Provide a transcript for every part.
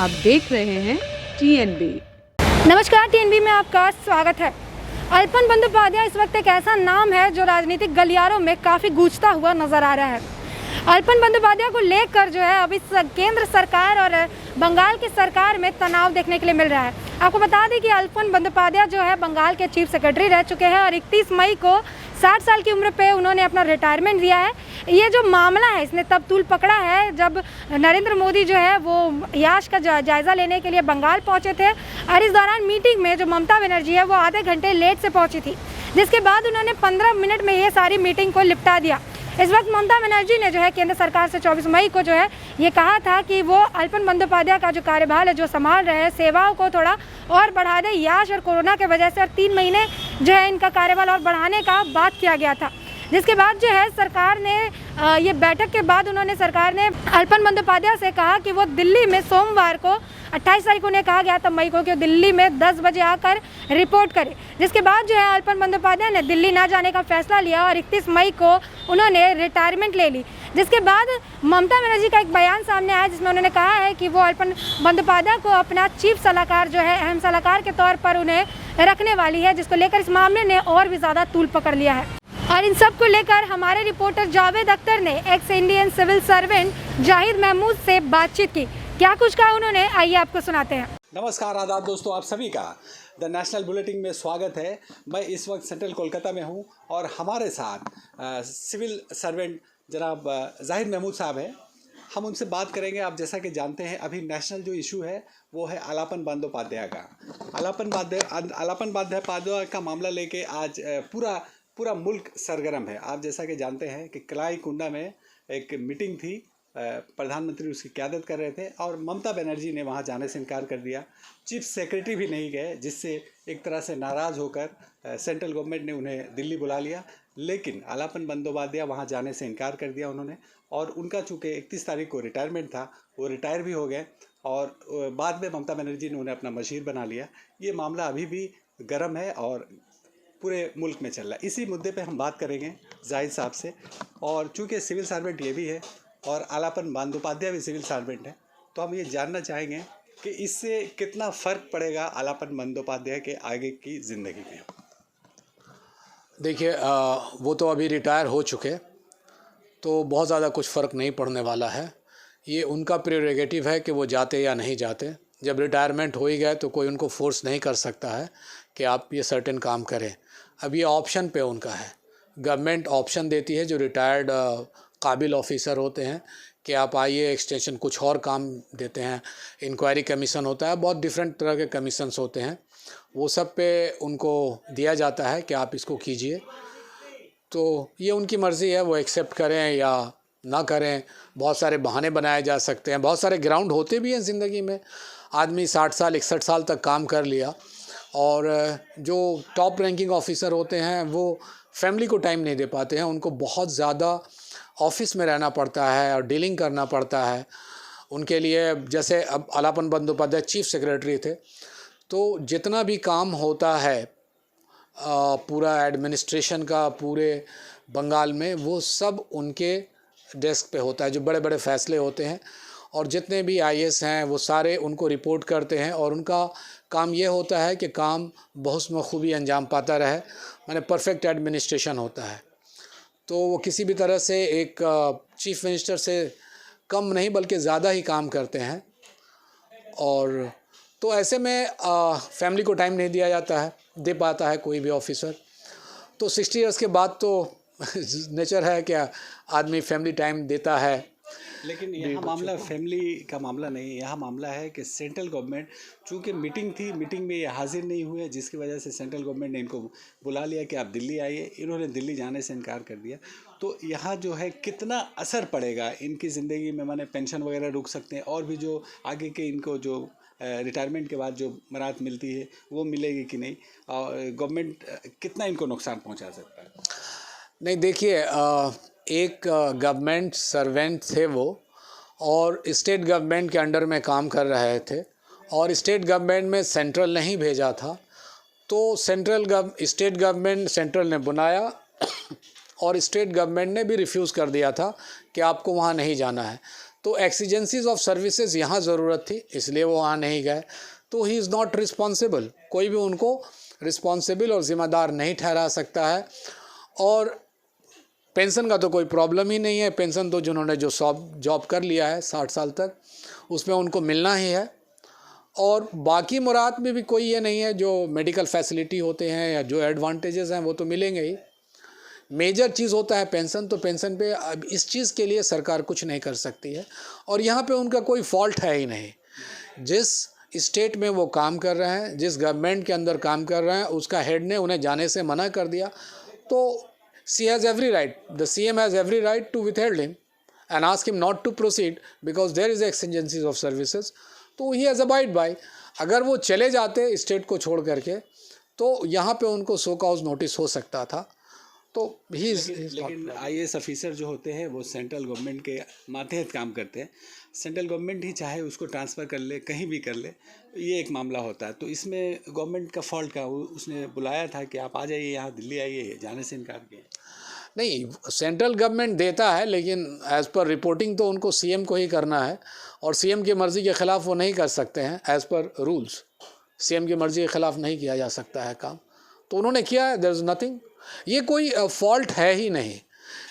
आप देख रहे हैं टीएनबी। नमस्कार, टीएनबी में आपका स्वागत है। अल्पन बंदोपाध्याय इस वक्त एक ऐसा नाम है जो राजनीतिक गलियारों में काफ़ी गूंजता हुआ नजर आ रहा है। अल्पन बंदोपाध्याय को लेकर जो है अभी केंद्र सरकार और बंगाल की सरकार में तनाव देखने के लिए मिल रहा है। आपको बता दें कि अल्पन बंदोपाध्याय जो है बंगाल के चीफ सेक्रेटरी रह चुके हैं और 31 मई को 60 साल की उम्र पे उन्होंने अपना रिटायरमेंट दिया है। ये जो मामला है इसने तब तूल पकड़ा है जब नरेंद्र मोदी जो है वो याश का जायज़ा लेने के लिए बंगाल पहुंचे थे और इस दौरान मीटिंग में जो ममता बनर्जी है वो आधे घंटे लेट से पहुंची थी, जिसके बाद उन्होंने 15 मिनट में ये सारी मीटिंग को निपटा दिया। इस वक्त ममता बनर्जी ने जो है केंद्र सरकार से 24 मई को जो है ये कहा था कि वो अल्पन बंदोपाध्याय का जो कार्यभार है जो संभाल रहे हैं सेवाओं को थोड़ा और बढ़ा दे। याश और कोरोना के वजह से और 3 महीने जो है इनका कार्यभार और बढ़ाने का बात किया गया था, जिसके बाद जो है सरकार ने ये बैठक के बाद उन्होंने सरकार ने अल्पन बंदोपाध्याय से कहा कि वो दिल्ली में सोमवार को 28 तारीख को उन्हें कहा गया था मई को कि दिल्ली में 10 बजे आकर रिपोर्ट करें। जिसके बाद जो है अल्पन बंदोपाध्याय ने दिल्ली ना जाने का फैसला लिया और 31 मई को उन्होंने रिटायरमेंट ले ली। जिसके बाद ममता बनर्जी का एक बयान सामने आया जिसमें उन्होंने कहा है कि वो अल्पन बंदोपाध्याय को अपना चीफ सलाहकार जो है अहम सलाहकार के तौर पर उन्हें रखने वाली है, जिसको लेकर इस मामले ने और भी ज़्यादा तूल पकड़ लिया है। और इन सब को लेकर हमारे रिपोर्टर जावेद अख्तर ने ex Indian civil servant Zahid Mahmood से बातचीत की। क्या कुछ कहा उन्होंने, आइए आपको सुनाते हैं। नमस्कार, आदाब दोस्तों, आप सभी का द नेशनल बुलेटिन में स्वागत है। मैं इस वक्त सेंट्रल कोलकाता में हूं और हमारे साथ सिविल सर्वेंट जनाब जाहिद महमूद साहब हैं। हम उनसे बात करेंगे। आप जैसा कि जानते हैं अभी नेशनल जो इशू है वो है अलापन बंदोपाध्याय का। अलापन बंदोपाध्याय का मामला लेके आज पूरा मुल्क सरगर्म है। आप जैसा कि जानते हैं कि कलाई कुंडा में एक मीटिंग थी, प्रधानमंत्री उसकी क़यादत कर रहे थे और ममता बनर्जी ने वहां जाने से इनकार कर दिया। चीफ सेक्रेटरी भी नहीं गए, जिससे एक तरह से नाराज़ होकर सेंट्रल गवर्नमेंट ने उन्हें दिल्ली बुला लिया। लेकिन अलापन बंदोपाध्याय वहां जाने से इनकार कर दिया उन्होंने और उनका चूँकि 31 तारीख को रिटायरमेंट था वो रिटायर भी हो गए और बाद में ममता बनर्जी ने उन्हें अपना मशीर बना लिया। ये मामला अभी भी गर्म है और पूरे मुल्क में चल रहा है। इसी मुद्दे पे हम बात करेंगे जाहिद साहब से। और चूँकि सिविल सर्वेंट ये भी है और अलापन बंदोपाध्याय भी सिविल सर्वेंट है, तो हम ये जानना चाहेंगे कि इससे कितना फ़र्क पड़ेगा अलापन बंदोपाध्याय के आगे की ज़िंदगी में। देखिए, वो तो अभी रिटायर हो चुके, तो बहुत ज़्यादा कुछ फ़र्क नहीं पड़ने वाला है। ये उनका प्रेरोगेटिव है कि वो जाते या नहीं जाते। जब रिटायरमेंट हो ही गए तो कोई उनको फोर्स नहीं कर सकता है कि आप ये सर्टेन काम करें। अब ये ऑप्शन पे उनका है। गवर्नमेंट ऑप्शन देती है जो रिटायर्ड काबिल ऑफिसर होते हैं कि आप आइए, एक्सटेंशन कुछ और काम देते हैं, इंक्वायरी कमीशन होता है, बहुत डिफरेंट तरह के कमीशंस होते हैं, वो सब पे उनको दिया जाता है कि आप इसको कीजिए। तो ये उनकी मर्ज़ी है, वो एक्सेप्ट करें या ना करें। बहुत सारे बहाने बनाए जा सकते हैं, बहुत सारे ग्राउंड होते भी हैं ज़िंदगी में। आदमी 60 साल 61 साल तक काम कर लिया और जो टॉप रैंकिंग ऑफिसर होते हैं वो फैमिली को टाइम नहीं दे पाते हैं, उनको बहुत ज़्यादा ऑफिस में रहना पड़ता है और डीलिंग करना पड़ता है उनके लिए। जैसे अब अलापन बंदोपाध्याय चीफ सेक्रेटरी थे, तो जितना भी काम होता है पूरा एडमिनिस्ट्रेशन का पूरे बंगाल में, वो सब उनके डेस्क पे होता है। जो बड़े बड़े फ़ैसले होते हैं और जितने भी आईएएस हैं वो सारे उनको रिपोर्ट करते हैं और उनका काम ये होता है कि काम बहुत बखूबी अंजाम पाता रहे, माने परफेक्ट एडमिनिस्ट्रेशन होता है। तो वो किसी भी तरह से एक चीफ मिनिस्टर से कम नहीं बल्कि ज़्यादा ही काम करते हैं। और तो ऐसे में फैमिली को टाइम नहीं दिया जाता है, दे पाता है कोई भी ऑफिसर। तो 60 इयर्स के बाद तो नेचर है कि आदमी फैमिली टाइम देता है। लेकिन यहाँ मामला फैमिली का मामला नहीं, यहाँ मामला है कि सेंट्रल गवर्नमेंट, चूँकि मीटिंग थी, मीटिंग में ये हाजिर नहीं हुए, जिसकी वजह से सेंट्रल गवर्नमेंट ने इनको बुला लिया कि आप दिल्ली आइए। इन्होंने दिल्ली जाने से इनकार कर दिया। तो यहाँ जो है कितना असर पड़ेगा इनकी ज़िंदगी में, माने पेंशन वगैरह रुक सकते हैं और भी जो आगे के इनको जो रिटायरमेंट के बाद जो मराहत मिलती है वो मिलेगी कि नहीं, और गवर्नमेंट कितना इनको नुकसान पहुँचा सकता है। नहीं, देखिए, एक गवर्नमेंट सर्वेंट थे वो और स्टेट गवर्नमेंट के अंडर में काम कर रहे थे और स्टेट गवर्नमेंट में सेंट्रल नहीं भेजा था, तो स्टेट गवर्नमेंट सेंट्रल ने बुलाया और स्टेट गवर्नमेंट ने भी रिफ्यूज़ कर दिया था कि आपको वहाँ नहीं जाना है। तो एक्सीजेंसीज ऑफ सर्विसेज यहाँ ज़रूरत थी, इसलिए वो वहाँ नहीं गए। तो ही इज़ नॉट रिस्पॉन्सिबल, कोई भी उनको रिस्पॉन्सिबल और ज़िम्मेदार नहीं ठहरा सकता है। और पेंशन का तो कोई प्रॉब्लम ही नहीं है, पेंशन तो जिन्होंने जो जॉब कर लिया है 60 साल तक, उसमें उनको मिलना ही है। और बाकी मुराद में भी कोई ये नहीं है, जो मेडिकल फैसिलिटी होते हैं या जो एडवांटेजेस हैं वो तो मिलेंगे ही। मेजर चीज़ होता है पेंशन, तो पेंशन पे अब इस चीज़ के लिए सरकार कुछ नहीं कर सकती है। और यहाँ पे उनका कोई फॉल्ट है ही नहीं। जिस स्टेट में वो काम कर रहे हैं, जिस गवर्नमेंट के अंदर काम कर रहे हैं, उसका हेड ने उन्हें जाने से मना कर दिया, तो she has every right, the CM has every right to withheld him and ask him not to proceed because there is exigencies of services, तो ही हैज़ अबाइड बाय। अगर वो चले जाते स्टेट को छोड़ करके तो यहाँ पे उनको सो कॉज नोटिस हो सकता था। तो ही लेकिन IAS ऑफिसर जो होते हैं वो सेंट्रल गवर्नमेंट के मातहत काम करते हैं। सेंट्रल गवर्नमेंट ही चाहे उसको ट्रांसफ़र कर ले, कहीं भी कर ले, ये एक मामला होता है। तो इसमें गवर्नमेंट का फॉल्ट का, उसने बुलाया था कि आप आ जाइए यहाँ, दिल्ली आइए, जाने से इनकार किया। नहीं, सेंट्रल गवर्नमेंट देता है, लेकिन एज़ पर रिपोर्टिंग तो उनको CM को ही करना है, और CM की मर्ज़ी के ख़िलाफ़ वो नहीं कर सकते हैं। एज़ पर रूल्स CM की मर्ज़ी के ख़िलाफ़ नहीं किया जा सकता है काम, तो उन्होंने किया है, देयर इज़ नथिंग। ये कोई फॉल्ट है ही नहीं।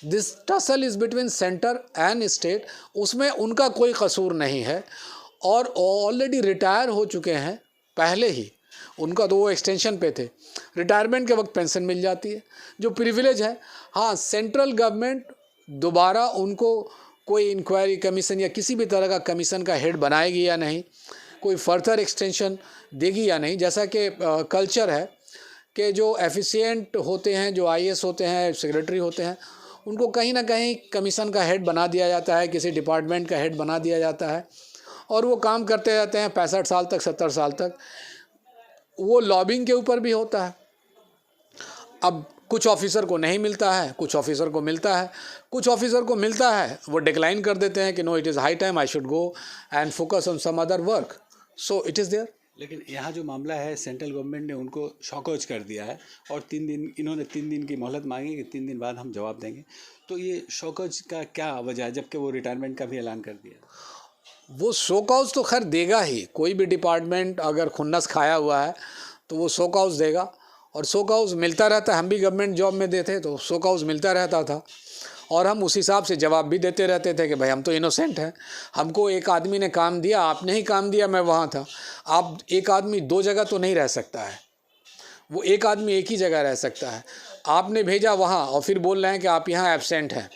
This tussle is between centre and state, उसमें उनका कोई कसूर नहीं है। और ऑलरेडी रिटायर हो चुके हैं पहले ही, उनका तो वो एक्सटेंशन पे थे, रिटायरमेंट के वक्त पेंशन मिल जाती है, जो प्रिविलेज है। हाँ, सेंट्रल गवर्नमेंट दोबारा उनको कोई इंक्वायरी कमीशन या किसी भी तरह का कमीशन का हेड बनाएगी या नहीं, कोई फर्दर एक्सटेंशन देगी या नहीं। जैसा कि कल्चर है कि जो एफिशिएंट होते हैं, जो IAS होते हैं, सेक्रेटरी होते हैं, उनको कहीं ना कहीं कमीशन का हेड बना दिया जाता है, किसी डिपार्टमेंट का हेड बना दिया जाता है, और वो काम करते रहते हैं 65 साल तक, 70 साल तक। वो लॉबिंग के ऊपर भी होता है। अब कुछ ऑफिसर को नहीं मिलता है, कुछ ऑफिसर को मिलता है, कुछ ऑफिसर को मिलता है वो डिक्लाइन कर देते हैं कि no, it is high time I should go and focus on some other work, so it is there. लेकिन यहाँ जो मामला है, सेंट्रल गवर्नमेंट ने उनको शॉकआउट कर दिया है, और 3 दिन, इन्होंने 3 दिन की मोहलत मांगी कि 3 दिन बाद हम जवाब देंगे। तो ये शॉकआउट का क्या वजह है, जबकि वो रिटायरमेंट का भी ऐलान कर दिया? वो शोकॉज तो खैर देगा ही, कोई भी डिपार्टमेंट अगर खुन्नस खाया हुआ है तो वो शोकॉज देगा, और शोकॉज मिलता रहता है। हम भी गवर्नमेंट जॉब में देते तो शोकॉज मिलता रहता था, और हम उस हिसाब से जवाब भी देते रहते थे कि भाई हम तो इनोसेंट हैं, हमको एक आदमी ने काम दिया, आपने ही काम दिया, मैं वहाँ था। आप एक आदमी 2 जगह तो नहीं रह सकता है, वो एक आदमी एक ही जगह रह सकता है। आपने भेजा वहाँ और फिर बोल रहे हैं कि आप यहाँ एब्सेंट हैं,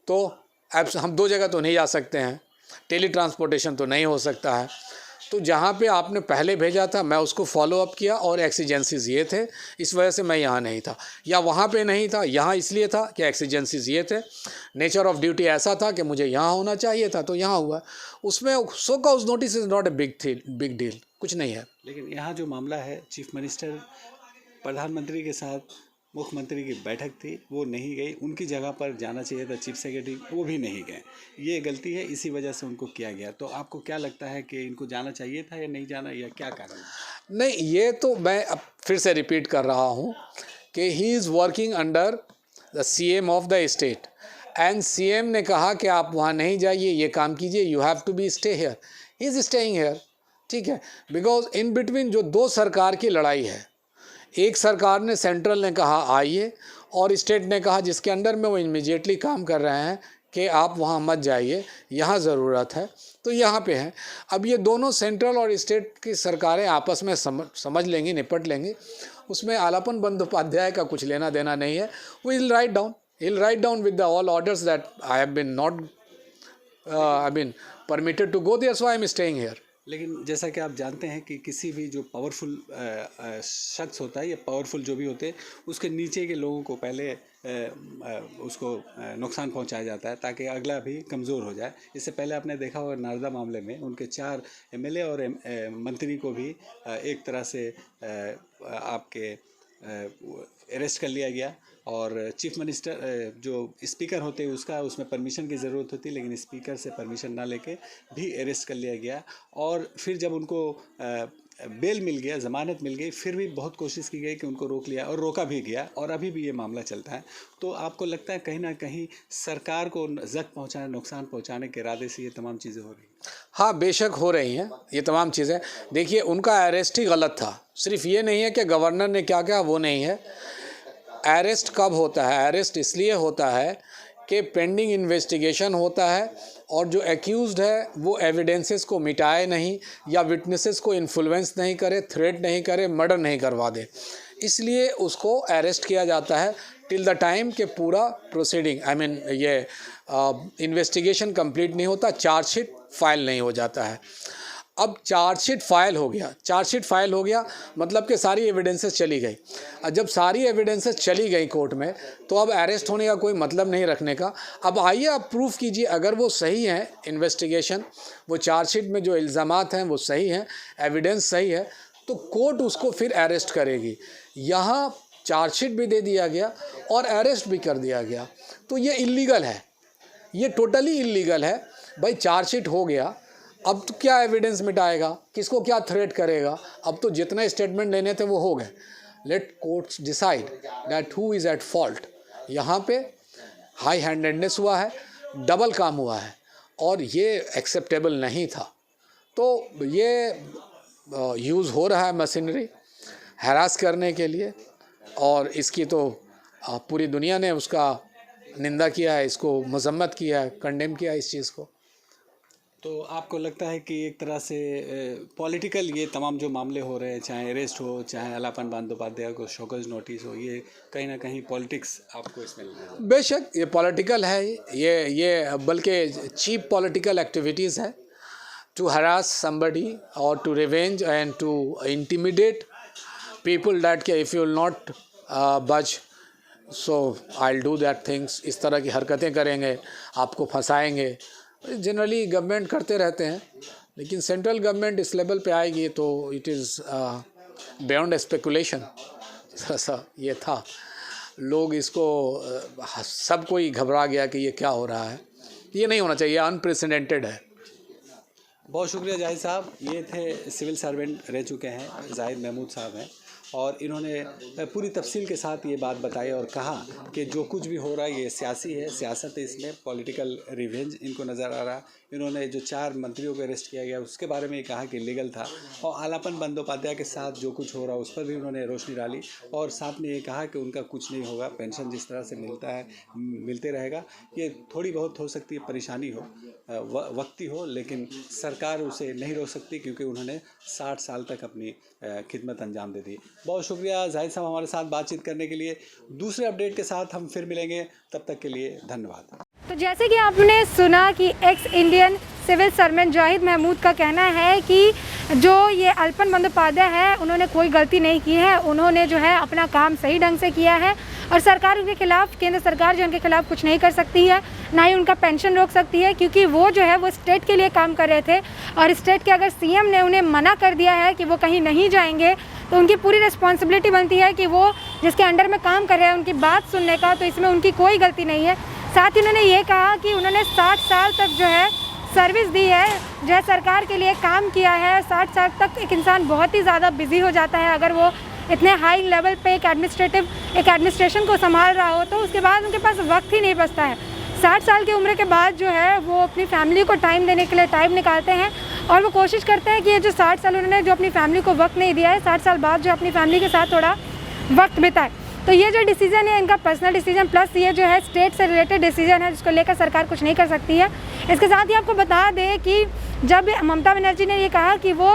तो हम 2 जगह तो नहीं जा सकते हैं, टेली ट्रांसपोर्टेशन तो नहीं हो सकता है। तो जहाँ पे आपने पहले भेजा था मैं उसको फॉलो अप किया, और एक्सीजेंसीज ये थे, इस वजह से मैं यहाँ नहीं था, या वहाँ पे नहीं था, यहाँ इसलिए था कि एक्सीजेंसीज ये थे, नेचर ऑफ ड्यूटी ऐसा था कि मुझे यहाँ होना चाहिए था, तो यहाँ हुआ। उसमें show cause notice is not a big deal, कुछ नहीं है। लेकिन यहाँ जो मामला है, चीफ मिनिस्टर प्रधानमंत्री के साथ मुख्यमंत्री की बैठक थी, वो नहीं गई, उनकी जगह पर जाना चाहिए था चीफ सेक्रेटरी, वो भी नहीं गए। ये गलती है, इसी वजह से उनको किया गया। तो आपको क्या लगता है कि इनको जाना चाहिए था या नहीं जाना, या क्या कारण है? नहीं, ये तो मैं अब फिर से रिपीट कर रहा हूँ कि he is working under the CM of the state, and CM ने कहा कि आप वहाँ नहीं जाइए, ये काम कीजिए, you have to be stay here, he is staying here, ठीक है। बिकॉज इन बिटवीन जो 2 सरकार की लड़ाई है, एक सरकार ने, सेंट्रल ने कहा आइए, और स्टेट ने कहा जिसके अंडर में वो इमीडिएटली काम कर रहे हैं कि आप वहाँ मत जाइए, यहाँ ज़रूरत है, तो यहाँ पे है। अब ये दोनों सेंट्रल और स्टेट की सरकारें आपस में समझ लेंगी, निपट लेंगी, उसमें आलापन बंदोपाध्याय का कुछ लेना देना नहीं है। वो will write down with the all orders that I have been permitted to go there, so I am staying here. लेकिन जैसा कि आप जानते हैं कि किसी भी जो पावरफुल शख्स होता है, या पावरफुल जो भी होते हैं, उसके नीचे के लोगों को पहले उसको नुकसान पहुंचाया जाता है ताकि अगला भी कमज़ोर हो जाए। इससे पहले आपने देखा होगा नारदा मामले में उनके 4 MLA और मंत्री को भी एक तरह से आपके अरेस्ट कर लिया गया, और चीफ मिनिस्टर जो स्पीकर होते हैं उसमें परमिशन की ज़रूरत होती है, लेकिन स्पीकर से परमिशन ना लेके भी अरेस्ट कर लिया गया। और फिर जब उनको बेल मिल गया, ज़मानत मिल गई, फिर भी बहुत कोशिश की गई कि उनको रोक लिया और रोका भी गया और अभी भी ये मामला चलता है। तो आपको लगता है कहीं ना कहीं सरकार को जख्म पहुंचाने, नुकसान पहुंचाने के इरादे से ये तमाम चीज़ें हो रही हैं? हाँ, बेशक हो रही हैं ये तमाम चीज़ें। देखिए, उनका अरेस्ट ही गलत था। सिर्फ ये नहीं है कि गवर्नर ने क्या कहा, वो नहीं है। अरेस्ट कब होता है? अरेस्ट इसलिए होता है कि पेंडिंग इन्वेस्टिगेशन होता है और जो एक्यूज्ड है वो एविडेंसेस को मिटाए नहीं या विटनेसेस को इन्फ्लुएंस नहीं करे, थ्रेट नहीं करे, मर्डर नहीं करवा दे, इसलिए उसको अरेस्ट किया जाता है टिल द टाइम के पूरा प्रोसीडिंग ये इन्वेस्टिगेशन कंप्लीट नहीं होता, चार्जशीट फाइल नहीं हो जाता है। अब चार्जशीट फाइल हो गया मतलब कि सारी एविडेंसेस चली गई। और जब सारी एविडेंसेस चली गई कोर्ट में तो अब अरेस्ट होने का कोई मतलब नहीं रखने का। अब आइए आप प्रूफ कीजिए, अगर वो सही है इन्वेस्टिगेशन, वो चार्जशीट में जो इल्ज़ामात हैं वो सही हैं, एविडेंस सही है, तो कोर्ट उसको फिर अरेस्ट करेगी। यहाँ चार्जशीट भी दे दिया गया और अरेस्ट भी कर दिया गया, तो ये इल्लीगल है, ये टोटली इल्लीगल है। भाई चार्जशीट हो गया, अब तो क्या एविडेंस मिटाएगा, किसको क्या थ्रेट करेगा? अब तो जितने स्टेटमेंट लेने थे वो हो गए। Let courts decide that who is at fault. यहाँ पे हाई हैंडेडनेस हुआ है, डबल काम हुआ है और ये एक्सेप्टेबल नहीं था। तो ये यूज़ हो रहा है मशीनरी हैरास करने के लिए और इसकी तो पूरी दुनिया ने उसका निंदा किया है, इसको मजम्मत किया है, कंडेम किया है इस चीज़ को। तो आपको लगता है कि एक तरह से पॉलिटिकल ये तमाम जो मामले हो रहे हैं, चाहे अरेस्ट हो, चाहे आलापन बंदोपाध्याय को शोकॉज नोटिस हो, ये कहीं ना कहीं पॉलिटिक्स आपको इसमें लगता है? बेशक ये पॉलिटिकल है, ये बल्कि चीप पॉलिटिकल एक्टिविटीज़ है to harass somebody or to revenge and to intimidate people that if you will not budge so I'll do that things। इस तरह की हरकतें करेंगे, आपको फंसाएंगे। जनरली गवर्नमेंट करते रहते हैं, लेकिन सेंट्रल गवर्नमेंट इस लेवल पे आएगी तो इट इज़ बियॉन्ड स्पेकुलेशन। ऐसा ये था, लोग इसको सब कोई घबरा गया कि ये क्या हो रहा है, ये नहीं होना चाहिए, अनप्रेसिडेंटेड है। बहुत शुक्रिया जाहिद साहब। ये थे सिविल सर्वेंट रह चुके हैं जाहिद महमूद साहब हैं और इन्होंने पूरी तफसील के साथ ये बात बताई और कहा कि जो कुछ भी हो रहा है ये सियासी है, सियासत है, इसमें पॉलिटिकल रिवेंज इनको नज़र आ रहा है। इन्होंने जो 4 मंत्रियों को अरेस्ट किया गया उसके बारे में कहा कि लीगल था और आलापन बंदोपाध्याय के साथ जो कुछ हो रहा है उस पर भी उन्होंने रोशनी डाली और साथ में ये कहा कि उनका कुछ नहीं होगा, पेंशन जिस तरह से मिलता है मिलते रहेगा। ये थोड़ी बहुत हो सकती है परेशानी हो, वक्ती हो, लेकिन सरकार उसे नहीं रोक सकती क्योंकि उन्होंने 60 साल तक अपनी खिदमत अंजाम दे दी। बहुत शुक्रिया जाहिद साहब हमारे साथ बातचीत करने के लिए। दूसरे अपडेट के साथ हम फिर मिलेंगे, तब तक के लिए धन्यवाद। तो जैसे कि आपने सुना कि ex Indian civil servant Zahid Mahmood का कहना है कि जो ये अल्पन बंदोपाध्याय है उन्होंने कोई गलती नहीं की है, उन्होंने जो है अपना काम सही ढंग से किया है और सरकार उनके खिलाफ, केंद्र सरकार जो उनके खिलाफ कुछ नहीं कर सकती है, ना ही उनका पेंशन रोक सकती है, क्योंकि वो जो है वो स्टेट के लिए काम कर रहे थे और स्टेट के अगर सीएम ने उन्हें मना कर दिया है कि वो कहीं नहीं जाएंगे तो उनकी पूरी रिस्पॉन्सिबिलिटी बनती है कि वो जिसके अंडर में काम कर रहे हैं उनकी बात सुनने का। तो इसमें उनकी कोई गलती नहीं है। साथ ही उन्होंने ये कहा कि उन्होंने 60 साल तक जो है सर्विस दी है, जो है सरकार के लिए काम किया है। 60 साल तक एक इंसान बहुत ही ज़्यादा बिजी हो जाता है अगर वो इतने हाई लेवल पे एक एडमिनिस्ट्रेशन को संभाल रहा हो, तो उसके बाद उनके पास वक्त ही नहीं बचता है। 60 साल की उम्र के बाद जो है वो अपनी फैमिली को टाइम देने के लिए टाइम निकालते हैं और वो कोशिश करते हैं कि ये जो 60 साल उन्होंने जो अपनी फैमिली को वक्त नहीं दिया है, 60 साल बाद जो अपनी फैमिली के साथ थोड़ा वक्त बिताए। तो ये जो डिसीजन है इनका पर्सनल डिसीजन प्लस ये जो है स्टेट से रिलेटेड डिसीजन है जिसको लेकर सरकार कुछ नहीं कर सकती है। इसके साथ ही आपको बता दें कि जब ममता बनर्जी ने ये कहा कि वो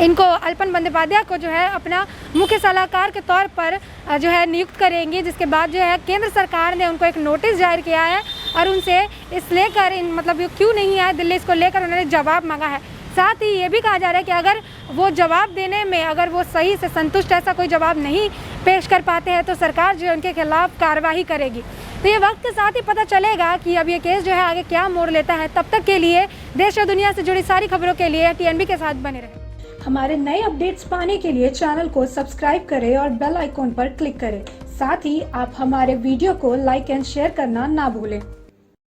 इनको अल्पन बंदोपाध्याय को जो है अपना मुख्य सलाहकार के तौर पर जो है नियुक्त करेंगे, जिसके बाद जो है केंद्र सरकार ने उनको एक नोटिस जारी किया है और उनसे इस लेकर मतलब ये क्यों नहीं आए दिल्ली, इसको लेकर उन्होंने जवाब मांगा है। साथ ही ये भी कहा जा रहा है कि अगर वो जवाब देने में अगर वो सही से संतुष्ट ऐसा कोई जवाब नहीं पेश कर पाते हैं तो सरकार जो है उनके खिलाफ कार्रवाई करेगी। तो ये वक्त के साथ ही पता चलेगा कि अब ये केस जो है आगे क्या मोड़ लेता है। तब तक के लिए देश और दुनिया से जुड़ी सारी खबरों के लिए TNB के साथ बने रहें। हमारे नए अपडेट्स पाने के लिए चैनल को सब्सक्राइब करें और बेल आइकॉन पर क्लिक करें। साथ ही आप हमारे वीडियो को लाइक एंड शेयर करना ना भूलें।